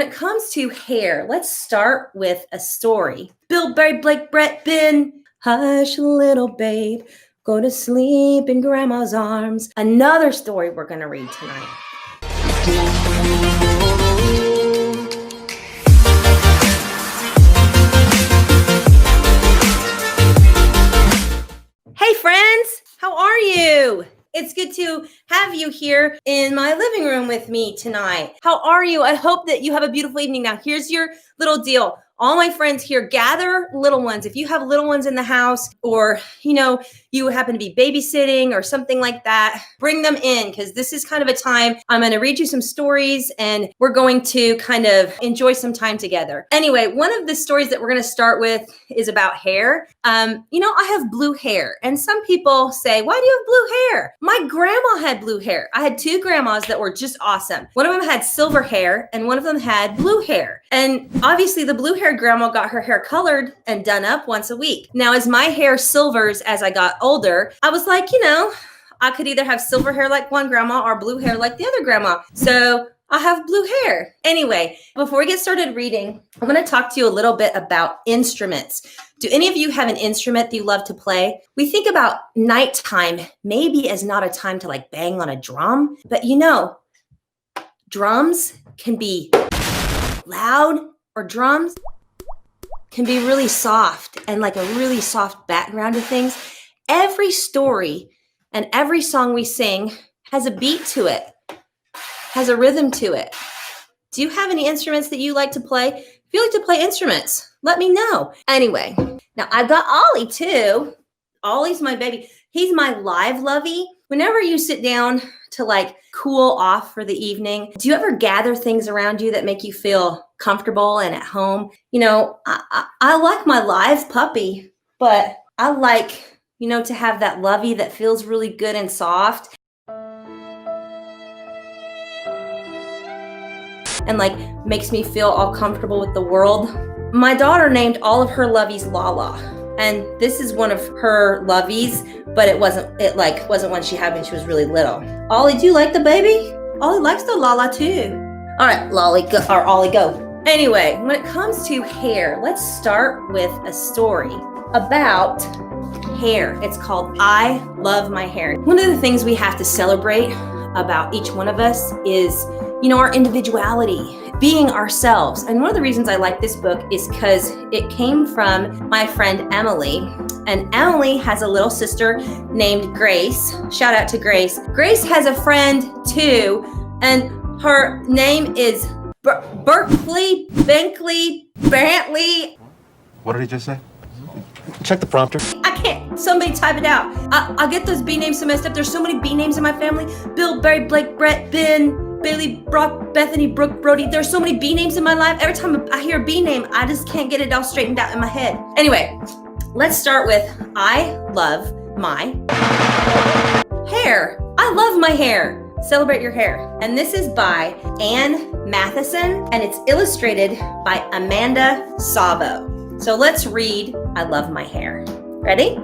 when it comes to hair, let's start with a story. Bill, Barry, Blake, Brett, Ben. Hush, little babe. Go to sleep in Grandma's arms. Another story we're going to read tonight. Hey friends, how are you? It's good to have you here in my living room with me tonight. How are you? I hope that you have a beautiful evening. Now, here's your little deal. All my friends here, gather little ones. If you have little ones in the house or, you happen to be babysitting or something like that, bring them in because this is kind of a time I'm going to read you some stories and we're going to kind of enjoy some time together. Anyway, one of the stories that we're going to start with is about hair. I have blue hair and some people say, why do you have blue hair? My grandma had blue hair. I had two grandmas that were just awesome. One of them had silver hair and one of them had blue hair. And obviously the blue hair grandma got her hair colored and done up once a week. Now, as my hair silvers as I got older, I was like, I could either have silver hair like one grandma or blue hair like the other grandma. So I have blue hair. Anyway, before we get started reading, I'm going to talk to you a little bit about instruments. Do any of you have an instrument that you love to play? We think about nighttime maybe as not a time to like bang on a drum, but drums can be loud or drums can be really soft and like a really soft background to things. Every story and every song we sing has a beat to it, has a rhythm to it. Do you have any instruments that you like to play? If you like to play instruments, let me know. Anyway, now I've got Ollie too. Ollie's my baby. He's my live lovey. Whenever you sit down to like cool off for the evening, do you ever gather things around you that make you feel comfortable and at home? I like my live puppy, but I like, to have that lovey that feels really good and soft. And like makes me feel all comfortable with the world. My daughter named all of her loveys Lala. And this is one of her loveys, but it wasn't one she had when she was really little. Ollie, do you like the baby? Ollie likes the Lala too. All right, Ollie, go. Anyway, when it comes to hair, let's start with a story about hair. It's called I Love My Hair. One of the things we have to celebrate about each one of us is, our individuality, being ourselves. And one of the reasons I like this book is because it came from my friend Emily. And Emily has a little sister named Grace. Shout out to Grace. Grace has a friend too, and her name is Berkeley, Brantley. What did he just say? Check the prompter. I can't. Somebody type it out. I get those B names so messed up. There's so many B names in my family. Bill, Barry, Blake, Brett, Ben, Bailey, Brock, Bethany, Brooke, Brody. There's so many B names in my life. Every time I hear a B name, I just can't get it all straightened out in my head. Anyway, let's start with I love my hair. I love my hair. Celebrate your hair. And this is by Ann Matheson, and it's illustrated by Amanda Savo. So let's read I Love My Hair. Ready?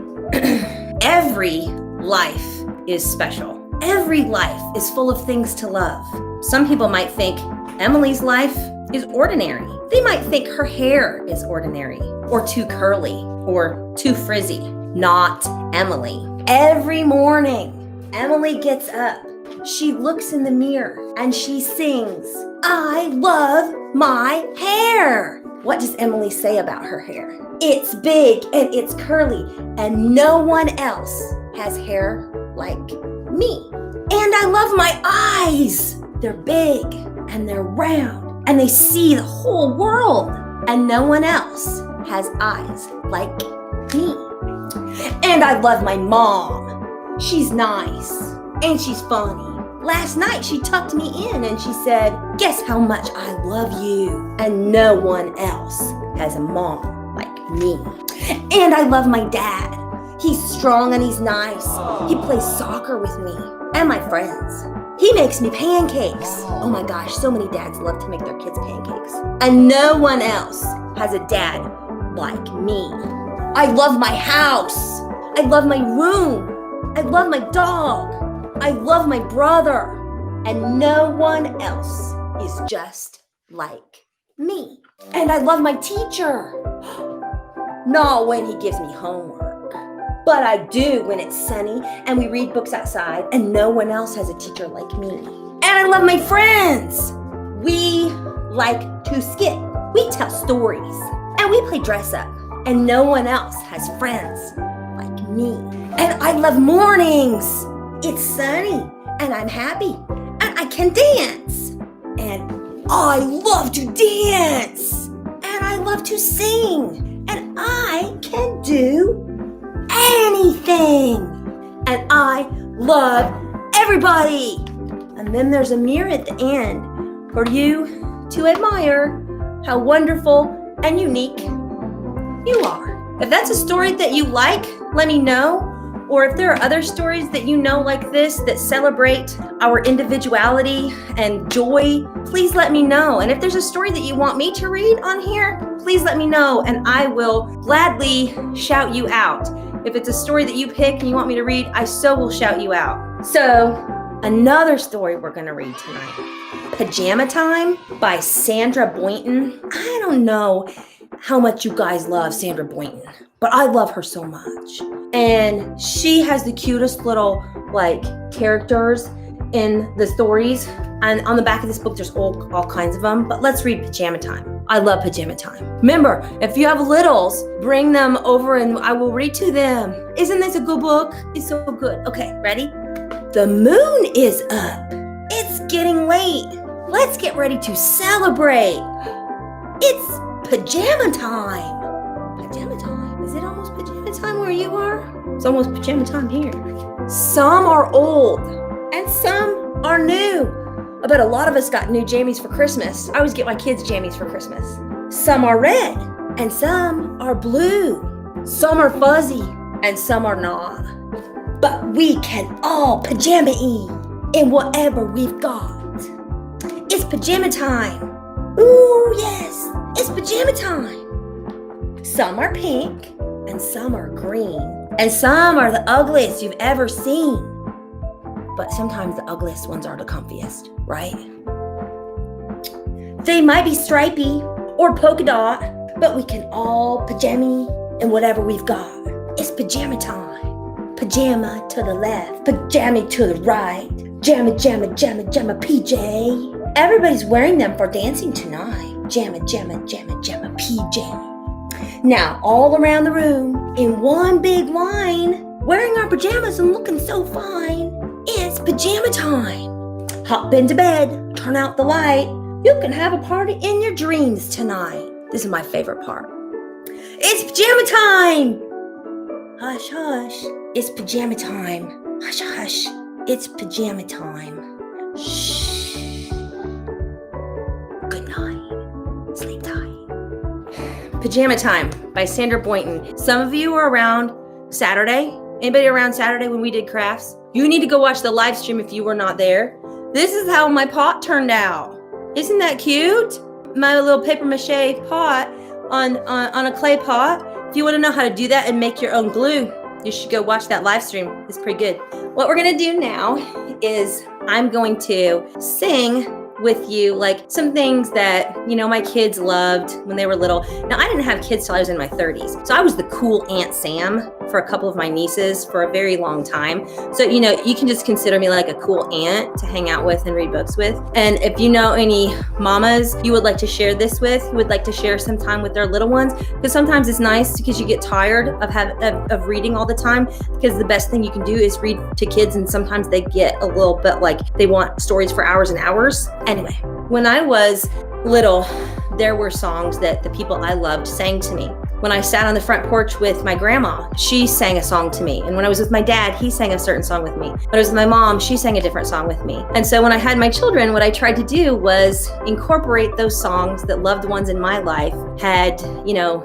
Every life is special. Every life is full of things to love. Some people might think Emily's life is ordinary. They might think her hair is ordinary or too curly or too frizzy. Not Emily. Every morning, Emily gets up. She looks in the mirror and she sings, I love my hair. What does Emily say about her hair? It's big and it's curly and no one else has hair like me. And I love my eyes. They're big and they're round and they see the whole world and no one else has eyes like me. And I love my mom. She's nice and she's funny. Last night she tucked me in and she said, guess how much I love you. And no one else has a mom like me. And I love my dad. He's strong and he's nice. He plays soccer with me and my friends. He makes me pancakes. Oh my gosh, so many dads love to make their kids pancakes. And no one else has a dad like me. I love my house. I love my room. I love my dog. I love my brother. And no one else is just like me. And I love my teacher. Not when he gives me homework, but I do when it's sunny and we read books outside and no one else has a teacher like me. And I love my friends. We like to skip. We tell stories and we play dress up and no one else has friends like me. And I love mornings. It's sunny and I'm happy and I can dance. And I love to dance and I love to sing. And I can do anything. And I love everybody. And then there's a mirror at the end for you to admire how wonderful and unique you are. If that's a story that you like, let me know. Or if there are other stories that you know like this that celebrate our individuality and joy, please let me know. And if there's a story that you want me to read on here, please let me know and I will gladly shout you out. If it's a story that you pick and you want me to read, I so will shout you out. So another story we're gonna read tonight, Pajama Time by Sandra Boynton. I don't know how much you guys love Sandra Boynton, but I love her so much. And she has the cutest little characters in the stories. And on the back of this book, there's all kinds of them. But let's read Pajama Time. I love Pajama Time. Remember, if you have littles, bring them over and I will read to them. Isn't this a good book? It's so good. Okay, ready? The moon is up. It's getting late. Let's get ready to celebrate. It's Pajama Time. Pajama Time. Is it almost Pajama Time where you are? It's almost Pajama Time here. Some are old and some are new. I bet a lot of us got new jammies for Christmas. I always get my kids jammies for Christmas. Some are red and some are blue. Some are fuzzy and some are not. But we can all pajama-y in whatever we've got. It's Pajama Time. Ooh, yes, it's Pajama Time. Some are pink and some are green. And some are the ugliest you've ever seen. But sometimes the ugliest ones are the comfiest, right? They might be stripy or polka dot, but we can all pajama in whatever we've got. It's Pajama Time. Pajama to the left, pajama to the right. Jamma, jamma, jamma, jamma, PJ. Everybody's wearing them for dancing tonight. Jamma, jamma, jamma, jamma, PJ. Now, all around the room, in one big line, wearing our pajamas and looking so fine, it's Pajama Time. Hop into bed, turn out the light. You can have a party in your dreams tonight. This is my favorite part. It's Pajama Time. Hush, hush. It's Pajama Time. Hush, hush. It's Pajama Time. Shh. Good night. Sleep tight. Pajama Time by Sandra Boynton. Some of you are around Saturday. Anybody around Saturday when we did crafts? You need to go watch the live stream if you were not there. This is how my pot turned out. Isn't that cute? My little paper mache pot on a clay pot. If you want to know how to do that and make your own glue, you should go watch that live stream. It's pretty good. What we're going to do now is I'm going to sing with you some things that my kids loved when they were little. Now, I didn't have kids till I was in my 30s, so I was the cool Aunt Sam for a couple of my nieces for a very long time. So you can just consider me like a cool aunt to hang out with and read books with. And if you know any mamas you would like to share this with, who would like to share some time with their little ones, because sometimes it's nice because you get tired of reading all the time, because the best thing you can do is read to kids, and sometimes they get a little bit they want stories for hours and hours. Anyway, when I was little, there were songs that the people I loved sang to me. When I sat on the front porch with my grandma, she sang a song to me. And when I was with my dad, he sang a certain song with me. When I was with my mom, she sang a different song with me. And so when I had my children, what I tried to do was incorporate those songs that loved ones in my life had,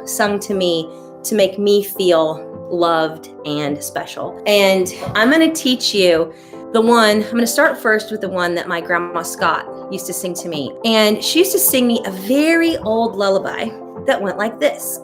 sung to me to make me feel loved and special. And I'm going to teach you I'm going to start first with the one that my grandma Scott used to sing to me. And she used to sing me a very old lullaby that went like this.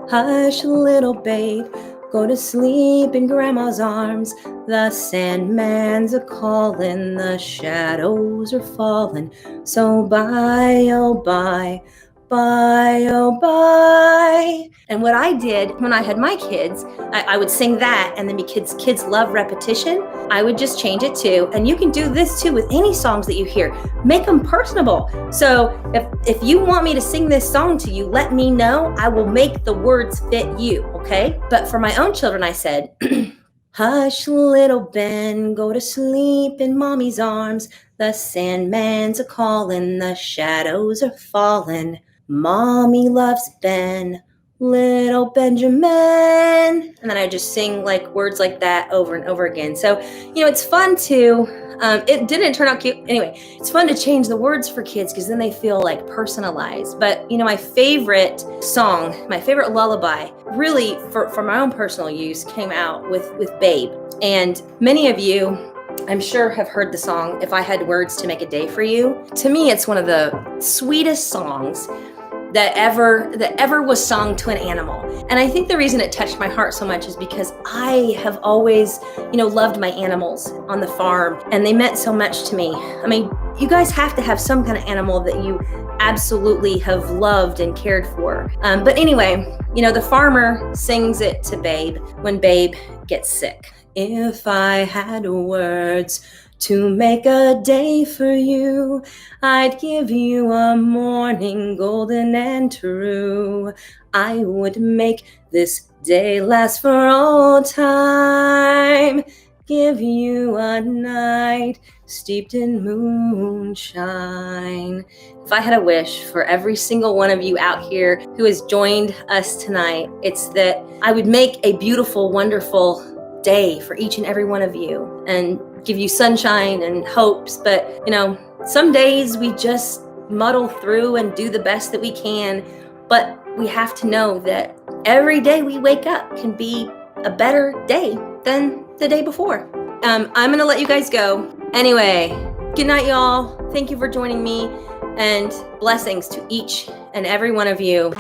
Hush, little babe, Go to sleep in Grandma's arms. The Sandman's a calling, the shadows are falling. So bye, oh bye, bye, oh bye. And what I did when I had my kids, I would sing that, and then because kids love repetition, I would just change it too. And you can do this too with any songs that you hear. Make them personable. So if you want me to sing this song to you, let me know. I will make the words fit you, okay? But for my own children, I said, hush, little Ben, go to sleep in Mommy's arms. The Sandman's a calling, the shadows are falling. Mommy loves Ben, little Benjamin. And then I just sing like words like that over and over again. So, it's fun to, it didn't turn out cute. Anyway, it's fun to change the words for kids because then they feel like personalized. But, my favorite song, my favorite lullaby, really for my own personal use, came out with Babe. And many of you, I'm sure, have heard the song, If I Had Words to Make a Day for You. To me, it's one of the sweetest songs that ever was sung to an animal. And I think the reason it touched my heart so much is because I have always, loved my animals on the farm, and they meant so much to me. I mean, you guys have to have some kind of animal that you absolutely have loved and cared for. But anyway, the farmer sings it to Babe when Babe gets sick. If I had words to make a day for you, I'd give you a morning golden and true. I would make this day last for all time. Give you a night steeped in moonshine. If I had a wish for every single one of you out here who has joined us tonight, it's that I would make a beautiful, wonderful day for each and every one of you and give you sunshine and hopes. But, some days we just muddle through and do the best that we can. But we have to know that every day we wake up can be a better day than the day before. I'm going to let you guys go. Anyway, good night, y'all. Thank you for joining me, and blessings to each and every one of you.